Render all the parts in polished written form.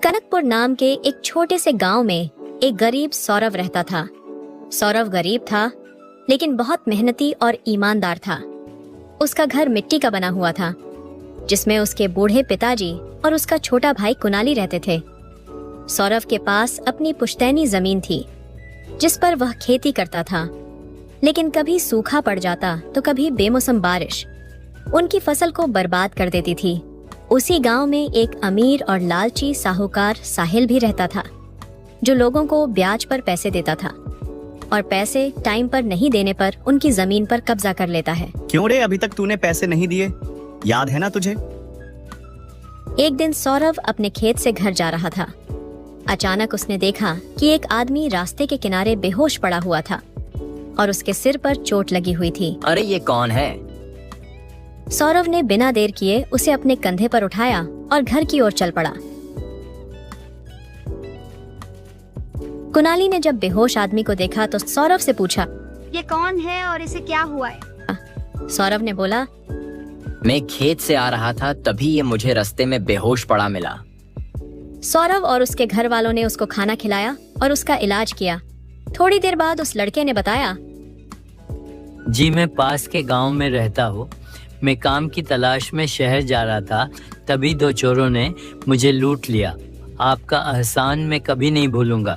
कनकपुर नाम के एक छोटे से गांव में एक गरीब सौरभ रहता था। सौरभ गरीब था, लेकिन बहुत मेहनती और ईमानदार था। उसका घर मिट्टी का बना हुआ था, जिसमें उसके बूढ़े पिताजी और उसका छोटा भाई कुणाली रहते थे। सौरभ के पास अपनी पुश्तैनी जमीन थी, जिस पर वह खेती करता था, लेकिन कभी सूखा पड़ जाता तो कभी बेमौसम बारिश उनकी फसल को बर्बाद कर देती थी। उसी गांव में एक अमीर और लालची साहूकार साहिल भी रहता था, जो लोगों को ब्याज पर पैसे देता था और पैसे टाइम पर नहीं देने पर उनकी जमीन पर कब्जा कर लेता है। क्यों रे, अभी तक तूने पैसे नहीं दिए? याद है ना तुझे? एक दिन सौरभ अपने खेत से घर जा रहा था। अचानक उसने देखा कि एक आदमी रास्ते के किनारे बेहोश पड़ा हुआ था और उसके सिर पर चोट लगी हुई थी। अरे ये कौन है? सौरभ ने बिना देर किए उसे अपने कंधे पर उठाया और घर की ओर चल पड़ा। कुणाली ने जब बेहोश आदमी को देखा तो सौरभ से पूछा, ये कौन है और इसे क्या हुआ है? सौरभ ने बोला, मैं खेत से आ रहा था, तभी ये मुझे रास्ते में बेहोश पड़ा मिला। सौरभ और उसके घर वालों ने उसको खाना खिलाया और उसका इलाज किया। थोड़ी देर बाद उस लड़के ने बताया, जी मैं पास के गांव में रहता हूँ। मैं काम की तलाश में शहर जा रहा था, तभी दो चोरों ने मुझे लूट लिया। आपका एहसान मैं कभी नहीं भूलूंगा।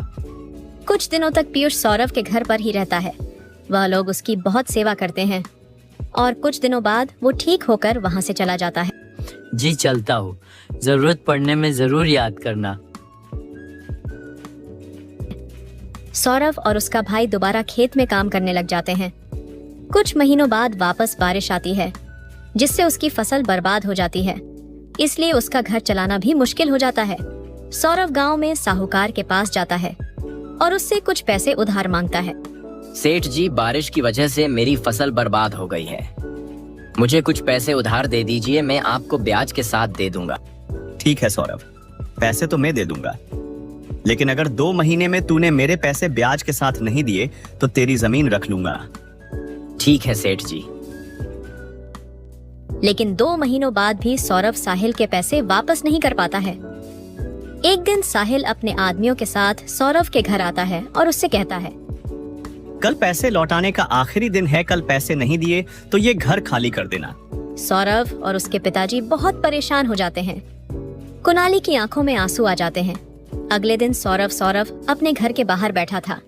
कुछ दिनों तक पीयूष सौरभ के घर पर ही रहता है। वह लोग उसकी बहुत सेवा करते हैं और कुछ दिनों बाद वो ठीक होकर वहाँ से चला जाता है। जी चलता हूँ, जरूरत पड़ने में जरूर याद करना। सौरभ और उसका भाई दोबारा खेत में काम करने लग जाते हैं। कुछ महीनों बाद वापस बारिश आती है, जिससे उसकी फसल बर्बाद हो जाती है। इसलिए उसका घर चलाना भी मुश्किल हो जाता है। सौरभ गांव में साहूकार के पास जाता है और उससे कुछ पैसे उधार मांगता है। सेठ जी, बारिश की वजह से मेरी फसल बर्बाद हो गई है। मुझे कुछ पैसे उधार दे दीजिए, मैं आपको ब्याज के साथ दे दूंगा। ठीक है सौरभ, पैसे तो मैं दे दूंगा, लेकिन अगर 2 महीने में तूने मेरे पैसे ब्याज के साथ नहीं दिए तो तेरी जमीन रख लूंगा। ठीक है सेठ जी। लेकिन 2 महीनों बाद भी सौरभ साहिल के पैसे वापस नहीं कर पाता है। एक दिन साहिल अपने आदमियों के साथ सौरभ के घर आता है और उससे कहता है, कल पैसे लौटाने का आखिरी दिन है, कल पैसे नहीं दिए तो ये घर खाली कर देना। सौरभ और उसके पिताजी बहुत परेशान हो जाते हैं। कुणाली की आंखों में आंसू आ जाते हैं। अगले दिन सौरभ अपने घर के बाहर बैठा था।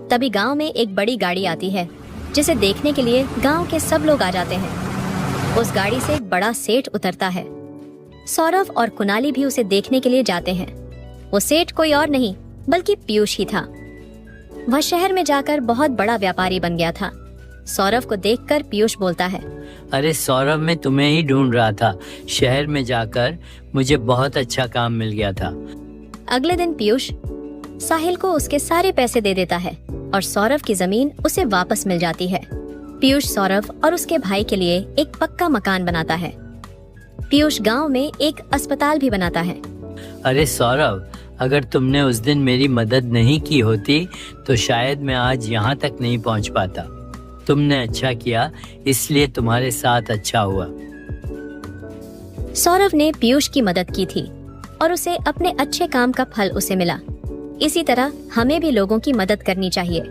तभी गांव में एक बड़ी गाड़ी आती है, जिसे देखने के लिए गांव के सब लोग आ जाते हैं। उस गाड़ी से एक बड़ा सेठ उतरता है। सौरभ और कुणाली भी उसे देखने के लिए जाते हैं। वो सेठ कोई और नहीं बल्कि पीयूष ही था। वह शहर में जाकर बहुत बड़ा व्यापारी बन गया था। सौरभ को देखकर पीयूष बोलता है, अरे सौरभ, मैं तुम्हें ही ढूंढ रहा था। शहर में जाकर मुझे बहुत अच्छा काम मिल गया था। अगले दिन पीयूष साहिल को उसके सारे पैसे दे देता है और सौरभ की जमीन उसे वापस मिल जाती है। पीयूष सौरभ और उसके भाई के लिए एक पक्का मकान बनाता है। पीयूष गांव में एक अस्पताल भी बनाता है। अरे सौरभ, अगर तुमने उस दिन मेरी मदद नहीं की होती तो शायद मैं आज यहाँ तक नहीं पहुँच पाता। तुमने अच्छा किया, इसलिए तुम्हारे साथ अच्छा हुआ। सौरभ ने पीयूष की मदद की थी और उसे अपने अच्छे काम का फल उसे मिला। इसी तरह हमें भी लोगों की मदद करनी चाहिए।